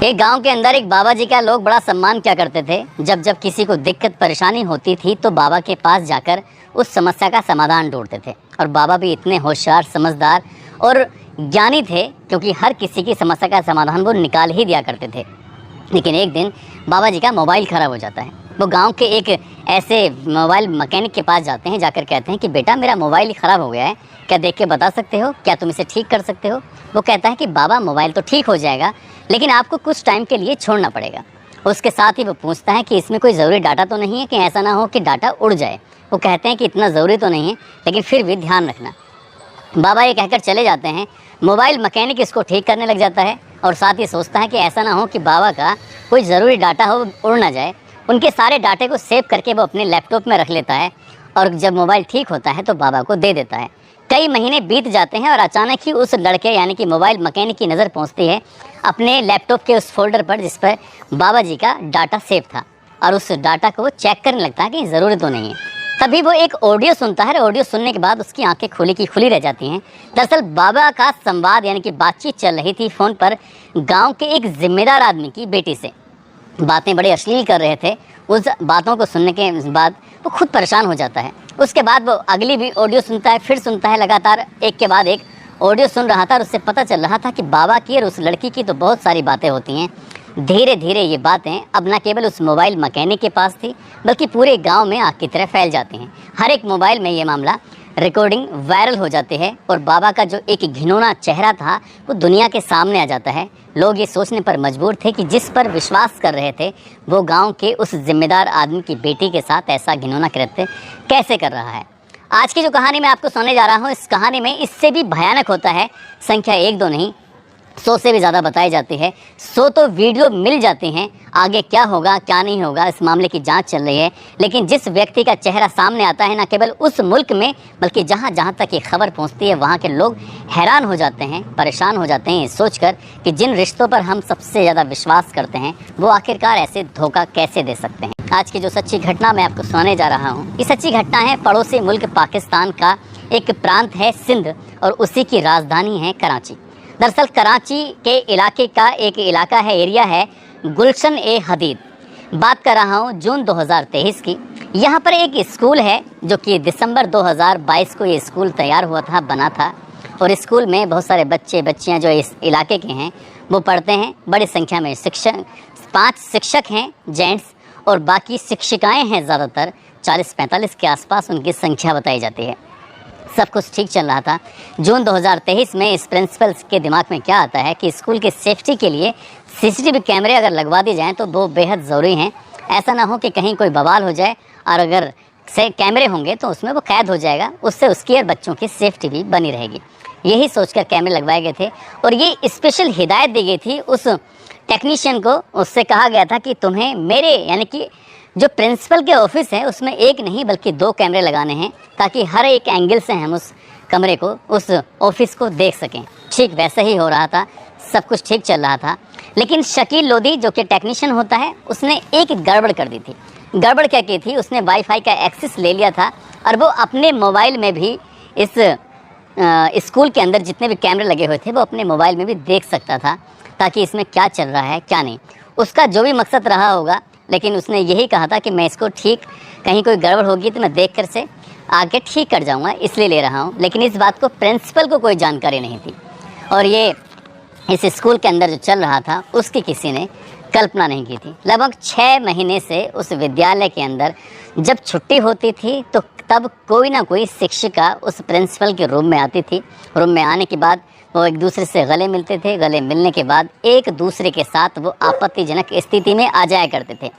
एक गांव के अंदर एक बाबा जी का लोग बड़ा सम्मान क्या करते थे। जब जब किसी को दिक्कत परेशानी होती थी तो बाबा के पास जाकर उस समस्या का समाधान ढूंढते थे। और बाबा भी इतने होशियार, समझदार और ज्ञानी थे क्योंकि हर किसी की समस्या का समाधान वो निकाल ही दिया करते थे। लेकिन एक दिन बाबा जी का मोबाइल ख़राब हो जाता है। वो गांव के एक ऐसे मोबाइल मैकेनिक के पास जाते हैं, जाकर कहते हैं कि बेटा मेरा मोबाइल ख़राब हो गया है, क्या देख के बता सकते हो, क्या तुम इसे ठीक कर सकते हो। वो कहता है कि बाबा मोबाइल तो ठीक हो जाएगा लेकिन आपको कुछ टाइम के लिए छोड़ना पड़ेगा। उसके साथ ही वो पूछता है कि इसमें कोई ज़रूरी डाटा तो नहीं है कि ऐसा ना हो कि डाटा उड़ जाए। वो कहते हैं कि इतना ज़रूरी तो नहीं है लेकिन फिर भी ध्यान रखना। बाबा ये कहकर चले जाते हैं। मोबाइल मैकेनिक इसको ठीक करने लग जाता है और साथ ही सोचता है कि ऐसा ना हो कि बाबा का कोई ज़रूरी डाटा हो उड़ ना जाए। उनके सारे डाटे को सेव करके वो अपने लैपटॉप में रख लेता है और जब मोबाइल ठीक होता है तो बाबा को दे देता है। कई महीने बीत जाते हैं और अचानक ही उस लड़के यानी कि मोबाइल मैकेनिक की नज़र पहुंचती है अपने लैपटॉप के उस फोल्डर पर जिस पर बाबा जी का डाटा सेव था और उस डाटा को वो चेक करने लगता है कि ज़रूरी तो नहीं है। तभी वो एक ऑडियो सुनता है। ऑडियो सुनने के बाद उसकी आंखें खुली की खुली रह जाती हैं। दरअसल बाबा का संवाद यानी कि बातचीत चल रही थी फ़ोन पर गाँव के एक जिम्मेदार आदमी की बेटी से। बातें बड़े अश्लील कर रहे थे। उस बातों को सुनने के बाद वो खुद परेशान हो जाता है। उसके बाद वो अगली भी ऑडियो सुनता है, फिर सुनता है, लगातार एक के बाद एक ऑडियो सुन रहा था और उससे पता चल रहा था कि बाबा की और उस लड़की की तो बहुत सारी बातें होती हैं। धीरे धीरे ये बातें अब न केवल उस मोबाइल मैकेनिक के पास थी बल्कि पूरे गांव में आग की तरह फैल जाती हैं। हर एक मोबाइल में ये मामला रिकॉर्डिंग वायरल हो जाते हैं और बाबा का जो एक घिनौना चेहरा था वो दुनिया के सामने आ जाता है। लोग ये सोचने पर मजबूर थे कि जिस पर विश्वास कर रहे थे वो गांव के उस जिम्मेदार आदमी की बेटी के साथ ऐसा घिनौना कृत्य कैसे कर रहा है। आज की जो कहानी मैं आपको सुनाने जा रहा हूँ, इस कहानी में इससे भी भयानक होता है। संख्या 1-2 नहीं, 100 से भी ज़्यादा बताई जाती है। 100 तो वीडियो मिल जाते हैं। आगे क्या होगा क्या नहीं होगा इस मामले की जांच चल रही है। लेकिन जिस व्यक्ति का चेहरा सामने आता है न केवल उस मुल्क में बल्कि जहां जहां तक ये खबर पहुंचती है वहां के लोग हैरान हो जाते हैं, परेशान हो जाते हैं ये सोचकर कि जिन रिश्तों पर हम सबसे ज़्यादा विश्वास करते हैं वो आखिरकार ऐसे धोखा कैसे दे सकते हैं। आज की जो सच्ची घटना मैं आपको सुनाने जा रहा हूँ, ये सच्ची घटना है पड़ोसी मुल्क पाकिस्तान का एक प्रांत है सिंध और उसी की राजधानी है कराची। दरअसल कराची के इलाके का एक इलाका है, एरिया है गुलशन ए हदीद। बात कर रहा हूँ जून 2023 की। यहाँ पर एक स्कूल है जो कि दिसंबर 2022 को ये स्कूल तैयार हुआ था, बना था। और स्कूल में बहुत सारे बच्चे बच्चियाँ जो इस इलाके के हैं वो पढ़ते हैं। बड़ी संख्या में शिक्षक, 5 शिक्षक हैं जेंट्स और बाकी शिक्षिकाएँ हैं। ज़्यादातर 40-45 के आसपास उनकी संख्या बताई जाती है। सब कुछ ठीक चल रहा था। जून 2023 में इस प्रिंसिपल के दिमाग में क्या आता है कि स्कूल के सेफ्टी के लिए सीसीटीवी कैमरे अगर लगवा दिए जाएं तो वो बेहद ज़रूरी हैं। ऐसा ना हो कि कहीं कोई बवाल हो जाए और अगर से कैमरे होंगे तो उसमें वो कैद हो जाएगा, उससे उसकी और बच्चों की सेफ्टी भी बनी रहेगी। यही सोचकर कैमरे लगवाए गए थे और ये स्पेशल हिदायत दी गई थी उस टेक्नीशियन को। उससे कहा गया था कि तुम्हें मेरे यानी कि जो प्रिंसिपल के ऑफिस है उसमें एक नहीं बल्कि 2 कैमरे लगाने हैं ताकि हर एक एंगल से हम उस कमरे को, उस ऑफिस को देख सकें। ठीक वैसा ही हो रहा था, सब कुछ ठीक चल रहा था। लेकिन शकील लोधी जो कि टेक्नीशियन होता है उसने एक गड़बड़ कर दी थी। गड़बड़ क्या की थी, उसने वाईफाई का एक्सेस ले लिया था और वो अपने मोबाइल में भी इस स्कूल के अंदर जितने भी कैमरे लगे हुए थे वो अपने मोबाइल में भी देख सकता था ताकि इसमें क्या चल रहा है क्या नहीं। उसका जो भी मकसद रहा होगा, लेकिन उसने यही कहा था कि मैं इसको ठीक, कहीं कोई गड़बड़ होगी तो मैं देख कर से आगे ठीक कर जाऊंगा, इसलिए ले रहा हूं। लेकिन इस बात को प्रिंसिपल को कोई जानकारी नहीं थी और ये इस स्कूल के अंदर जो चल रहा था उसकी किसी ने कल्पना नहीं की थी। लगभग 6 महीने से उस विद्यालय के अंदर जब छुट्टी होती थी तो तब कोई ना कोई शिक्षिका उस प्रिंसिपल के रूम में आती थी। रूम में आने के बाद वो एक दूसरे से गले मिलते थे। गले मिलने के बाद एक दूसरे के साथ वो आपत्तिजनक स्थिति में आ जाया करते थे।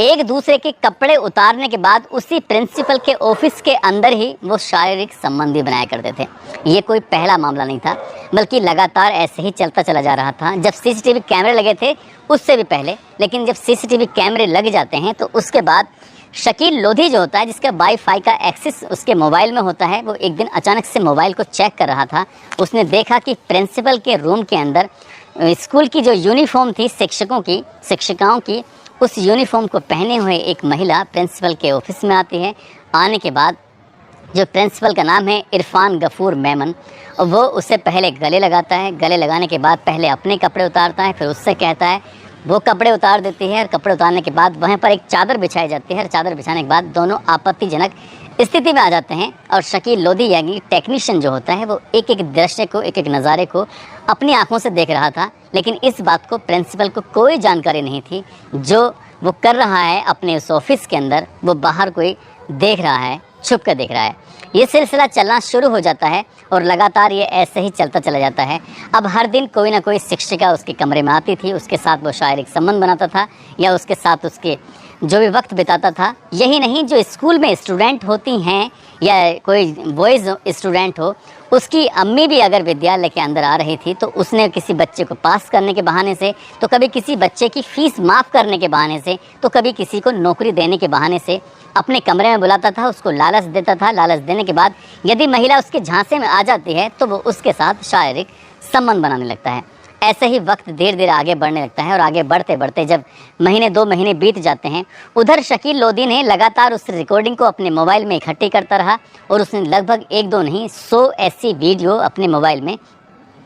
एक दूसरे के कपड़े उतारने के बाद उसी प्रिंसिपल के ऑफिस के अंदर ही वो शारीरिक संबंध भी बनाया करते थे। ये कोई पहला मामला नहीं था बल्कि लगातार ऐसे ही चलता चला जा रहा था। जब सीसीटीवी कैमरे लगे थे उससे भी पहले, लेकिन जब सीसीटीवी कैमरे लग जाते हैं तो उसके बाद शकील लोधी जो होता है जिसका वाईफाई का एक्सेस उसके मोबाइल में होता है, वो एक दिन अचानक से मोबाइल को चेक कर रहा था। उसने देखा कि प्रिंसिपल के रूम के अंदर स्कूल की जो यूनिफॉर्म थी शिक्षकों की, शिक्षिकाओं की, उस यूनिफॉर्म को पहने हुए एक महिला प्रिंसिपल के ऑफिस में आती है। आने के बाद जो प्रिंसिपल का नाम है इरफान गफूर मेमन, वो उससे पहले गले लगाता है। गले लगाने के बाद पहले अपने कपड़े उतारता है, फिर उससे कहता है वो कपड़े उतार देती है और कपड़े उतारने के बाद वहाँ पर एक चादर बिछाई जाती है और चादर बिछाने के बाद दोनों आपत्तिजनक स्थिति में आ जाते हैं और शकील लोधी यानी टेक्नीशियन जो होता है वो एक एक दृश्य को, एक एक नज़ारे को अपनी आंखों से देख रहा था, लेकिन इस बात को प्रिंसिपल को कोई जानकारी नहीं थी। जो वो कर रहा है अपने उस ऑफिस के अंदर, वो बाहर कोई देख रहा है, छुप कर देख रहा है। ये सिलसिला चलना शुरू हो जाता है और लगातार ये ऐसे ही चलता चला जाता है। अब हर दिन कोई ना कोई शिक्षिका उसके कमरे में आती थी, उसके साथ वो शारीरिक संबंध बनाता था या उसके साथ उसके जो भी वक्त बिताता था। यही नहीं, जो स्कूल में स्टूडेंट होती हैं या कोई बॉयज़ स्टूडेंट हो, उसकी अम्मी भी अगर विद्यालय के अंदर आ रही थी तो उसने किसी बच्चे को पास करने के बहाने से, तो कभी किसी बच्चे की फ़ीस माफ़ करने के बहाने से, तो कभी किसी को नौकरी देने के बहाने से अपने कमरे में बुलाता था, उसको लालच देता था। लालच देने के बाद यदि महिला उसके झांसे में आ जाती है तो वो उसके साथ शारीरिक संबंध बनाने लगता है। ऐसे ही वक्त धीरे धीरे आगे बढ़ने लगता है और आगे बढ़ते बढ़ते जब महीने 2 महीने बीत जाते हैं, उधर शकील लोधी ने लगातार उस रिकॉर्डिंग को अपने मोबाइल में इकट्ठी करता रहा और उसने लगभग 1-2 नहीं 100 ऐसी वीडियो अपने मोबाइल में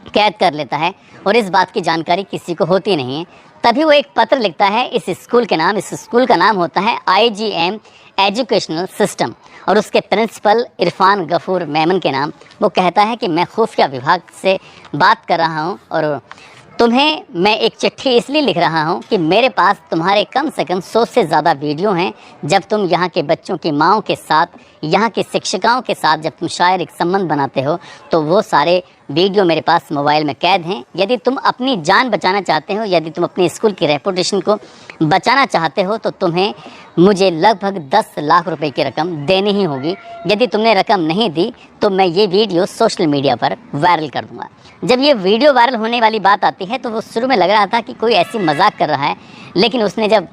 कैद कर लेता है और इस बात की जानकारी किसी को होती नहीं है। तभी वो एक पत्र लिखता है इस स्कूल का नाम होता है IGM एजुकेशनल सिस्टम और उसके प्रिंसिपल इरफान गफूर मेमन के नाम। वो कहता है कि मैं खुफिया विभाग से बात कर रहा हूँ और तुम्हें मैं एक चिट्ठी इसलिए लिख रहा हूँ कि मेरे पास तुम्हारे कम से कम 100 से ज़्यादा वीडियो हैं। जब तुम यहाँ के बच्चों की माँओं के साथ, यहाँ की शिक्षिकाओं के साथ जब तुम शारीरिक संबंध बनाते हो तो वो सारे वीडियो मेरे पास मोबाइल में कैद हैं। यदि तुम अपनी जान बचाना चाहते हो, यदि तुम अपने स्कूल की रेपुटेशन को बचाना चाहते हो तो तुम्हें मुझे लगभग 10 लाख रुपए की रकम देनी ही होगी। यदि तुमने रकम नहीं दी तो मैं ये वीडियो सोशल मीडिया पर वायरल कर दूंगा। जब ये वीडियो वायरल होने वाली बात आती है तो वो शुरू में लग रहा था कि कोई ऐसी मजाक कर रहा है, लेकिन उसने जब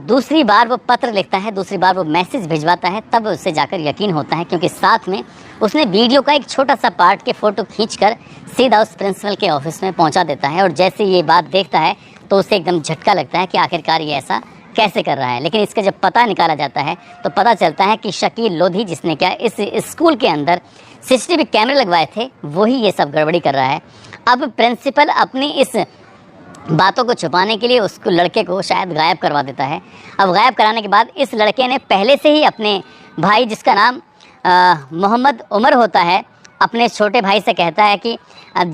दूसरी बार वो पत्र लिखता है, दूसरी बार वो मैसेज भिजवाता है, तब उससे जाकर यकीन होता है, क्योंकि साथ में उसने वीडियो का एक छोटा सा पार्ट के फ़ोटो खींचकर सीधा उस प्रिंसिपल के ऑफिस में पहुंचा देता है। और जैसे ये बात देखता है तो उसे एकदम झटका लगता है कि आखिरकार ये ऐसा कैसे कर रहा है। लेकिन इसका जब पता निकाला जाता है तो पता चलता है कि शकील लोधी, जिसने क्या इस स्कूल के अंदर CCTV कैमरे लगवाए थे, वही ये सब गड़बड़ी कर रहा है। अब प्रिंसिपल अपनी इस बातों को छुपाने के लिए उसको लड़के को शायद गायब करवा देता है। अब गायब कराने के बाद इस लड़के ने पहले से ही अपने भाई, जिसका नाम मोहम्मद उमर होता है, अपने छोटे भाई से कहता है कि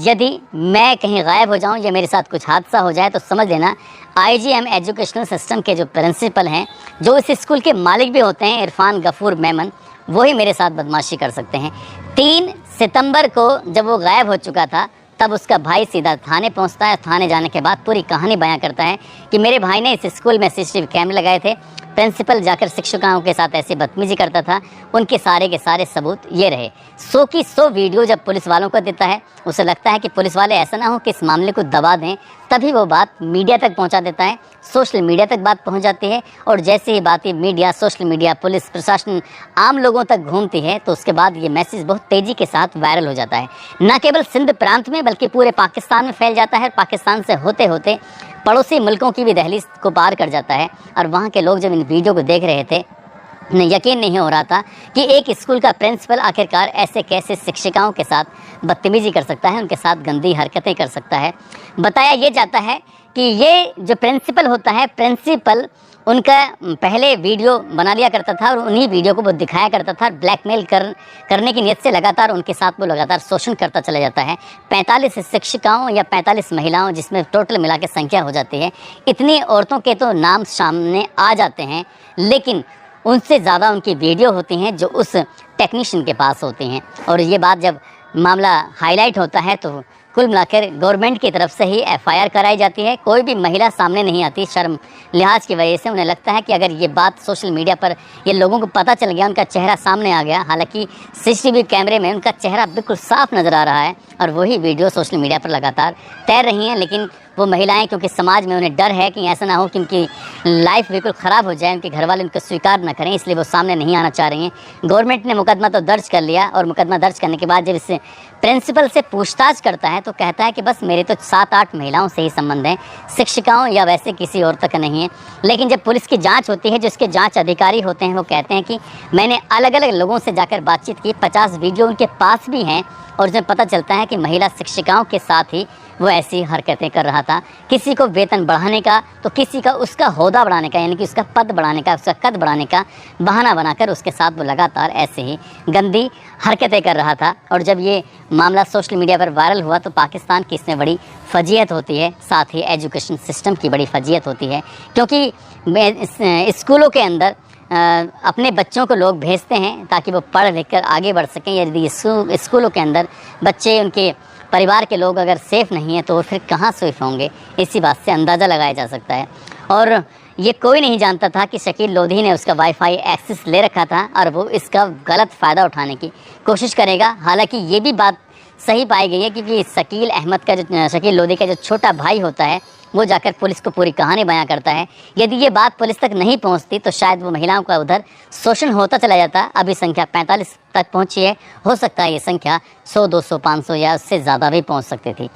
यदि मैं कहीं गायब हो जाऊं या मेरे साथ कुछ हादसा हो जाए तो समझ लेना IGM एजुकेशनल सिस्टम के जो प्रिंसिपल हैं, जो इस स्कूल के मालिक भी होते हैं, इरफान गफूर मेमन, वही मेरे साथ बदमाशी कर सकते हैं। 3 सितंबर को जब वो गायब हो चुका था तब उसका भाई सीधा थाने पहुंचता है। थाने जाने के बाद पूरी कहानी बयां करता है कि मेरे भाई ने इस स्कूल में CCTV कैमरे लगाए थे, प्रिंसिपल जाकर शिक्षिकाओं के साथ ऐसी बदतमीजी करता था, उनके सारे के सारे सबूत ये रहे। 100 की 100 वीडियो जब पुलिस वालों को देता है, उसे लगता है कि पुलिस वाले ऐसा ना हो कि इस मामले को दबा दें, तभी वो बात मीडिया तक पहुंचा देता है। सोशल मीडिया तक बात पहुंच जाती है और जैसे ही बात मीडिया, सोशल मीडिया, पुलिस प्रशासन, आम लोगों तक घूमती है तो उसके बाद ये मैसेज बहुत तेज़ी के साथ वायरल हो जाता है। न केवल सिंध प्रांत में बल्कि पूरे पाकिस्तान में फैल जाता है। पाकिस्तान से होते होते पड़ोसी मुल्कों की भी दहलीज को पार कर जाता है और वहाँ के लोग जब इन वीडियो को देख रहे थे, उन्हें यकीन नहीं हो रहा था कि एक स्कूल का प्रिंसिपल आखिरकार ऐसे कैसे शिक्षिकाओं के साथ बदतमीजी कर सकता है, उनके साथ गंदी हरकतें कर सकता है। बताया ये जाता है कि ये जो प्रिंसिपल होता है, प्रिंसिपल उनका पहले वीडियो बना लिया करता था और उन्हीं वीडियो को वो दिखाया करता था। ब्लैकमेल करने की नीयत से लगातार उनके साथ वो लगातार शोषण करता चला जाता है। 45 शिक्षिकाओं या 45 महिलाओं, जिसमें टोटल मिला के संख्या हो जाती है, इतनी औरतों के तो नाम सामने आ जाते हैं, लेकिन उनसे ज़्यादा उनकी वीडियो होती हैं जो उस टेक्नीशियन के पास होती हैं। और ये बात जब मामला हाईलाइट होता है तो कुल मिलाकर गवर्नमेंट की तरफ से ही FIR कराई जाती है। कोई भी महिला सामने नहीं आती, शर्म लिहाज की वजह से। उन्हें लगता है कि अगर ये बात सोशल मीडिया पर ये लोगों को पता चल गया, उनका चेहरा सामने आ गया, हालांकि CCTV कैमरे में उनका चेहरा बिल्कुल साफ नज़र आ रहा है और वही वीडियो सोशल मीडिया पर लगातार तैर रही हैं। लेकिन वो महिलाएं, क्योंकि समाज में उन्हें डर है कि ऐसा ना हो कि उनकी लाइफ बिल्कुल ख़राब हो जाए, उनके घर वाले उनको स्वीकार न करें, इसलिए वो सामने नहीं आना चाह रही हैं। गवर्नमेंट ने मुकदमा तो दर्ज कर लिया और मुकदमा दर्ज करने के बाद जब इस प्रिंसिपल से पूछताछ करता है तो कहता है कि बस मेरे तो 7-8 महिलाओं से ही संबंध हैं, शिक्षिकाओं या वैसे किसी और तक नहीं है। लेकिन जब पुलिस की जांच होती है, जो इसके जांच अधिकारी होते हैं, वो कहते हैं कि मैंने अलग अलग लोगों से जाकर बातचीत की, 50 वीडियो उनके पास भी हैं और उसमें पता चलता है कि महिला शिक्षिकाओं के साथ ही वो ऐसी हरकतें कर रहा था। किसी को वेतन बढ़ाने का तो किसी का उसका ओहदा बढ़ाने का, यानी कि उसका पद बढ़ाने का, उसका कद बढ़ाने का बहाना बनाकर उसके साथ वो लगातार ऐसे ही गंदी हरकतें कर रहा था। और जब ये मामला सोशल मीडिया पर वायरल हुआ तो पाकिस्तान की इसमें बड़ी फजीहत होती है, साथ ही एजुकेशन सिस्टम की बड़ी फजीहत होती है, क्योंकि स्कूलों के अंदर अपने बच्चों को लोग भेजते हैं ताकि वो पढ़ लिख कर आगे बढ़ सकें। यदि स्कूलों के अंदर बच्चे, उनके परिवार के लोग अगर सेफ़ नहीं हैं तो वो फिर कहाँ सेफ़ होंगे, इसी बात से अंदाज़ा लगाया जा सकता है। और ये कोई नहीं जानता था कि शकील लोधी ने उसका वाईफाई एक्सेस ले रखा था और वो इसका गलत फ़ायदा उठाने की कोशिश करेगा। हालांकि ये भी बात सही पाई गई है क्योंकि शकील लोधी का जो छोटा भाई होता है वो जाकर पुलिस को पूरी कहानी बयां करता है। यदि ये बात पुलिस तक नहीं पहुंचती तो शायद वो महिलाओं का उधर शोषण होता चला जाता। अभी संख्या 45 तक पहुंची है, हो सकता है ये संख्या 100, 200, 500 या उससे ज़्यादा भी पहुंच सकती थी।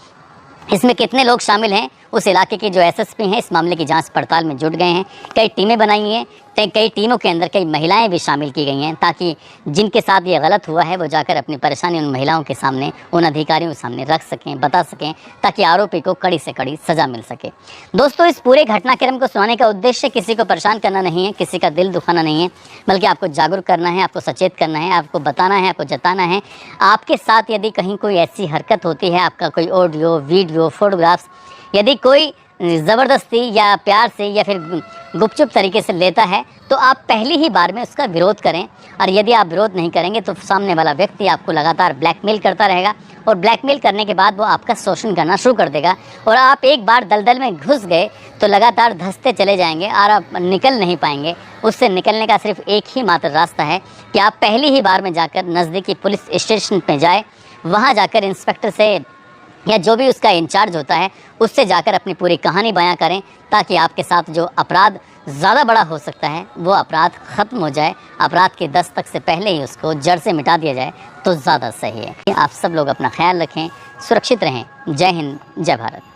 इसमें कितने लोग शामिल हैं, उस इलाके के जो एसएसपी हैं इस मामले की जांच पड़ताल में जुट गए हैं। कई टीमें बनाई हैं, कई टीमों के अंदर कई महिलाएं भी शामिल की गई हैं ताकि जिनके साथ ये गलत हुआ है वो जाकर अपनी परेशानी उन महिलाओं के सामने, उन अधिकारियों के सामने रख सकें, बता सकें, ताकि आरोपी को कड़ी से कड़ी सज़ा मिल सके। दोस्तों, इस पूरे घटनाक्रम को सुनाने का उद्देश्य किसी को परेशान करना नहीं है, किसी का दिल दुखाना नहीं है, बल्कि आपको जागरूक करना है, आपको सचेत करना है, आपको बताना है, आपको जताना है। आपके साथ यदि कहीं कोई ऐसी हरकत होती है, आपका कोई ऑडियो, वीडियो, फोटोग्राफ्स यदि कोई ज़बरदस्ती या प्यार से या फिर गुपचुप तरीके से लेता है तो आप पहली ही बार में उसका विरोध करें। और यदि आप विरोध नहीं करेंगे तो सामने वाला व्यक्ति आपको लगातार ब्लैकमेल करता रहेगा और ब्लैकमेल करने के बाद वो आपका शोषण करना शुरू कर देगा। और आप एक बार दलदल में घुस गए तो लगातार धंसते चले जाएंगे और आप निकल नहीं पाएंगे। उससे निकलने का सिर्फ एक ही मात्र रास्ता है कि आप पहली ही बार में जाकर नज़दीकी पुलिस स्टेशन पर जाए, वहाँ जाकर इंस्पेक्टर से या जो भी उसका इंचार्ज होता है उससे जाकर अपनी पूरी कहानी बयां करें, ताकि आपके साथ जो अपराध ज़्यादा बड़ा हो सकता है वो अपराध ख़त्म हो जाए। अपराध के दस्तक से पहले ही उसको जड़ से मिटा दिया जाए तो ज़्यादा सही है। आप सब लोग अपना ख्याल रखें, सुरक्षित रहें। जय हिंद, जय भारत।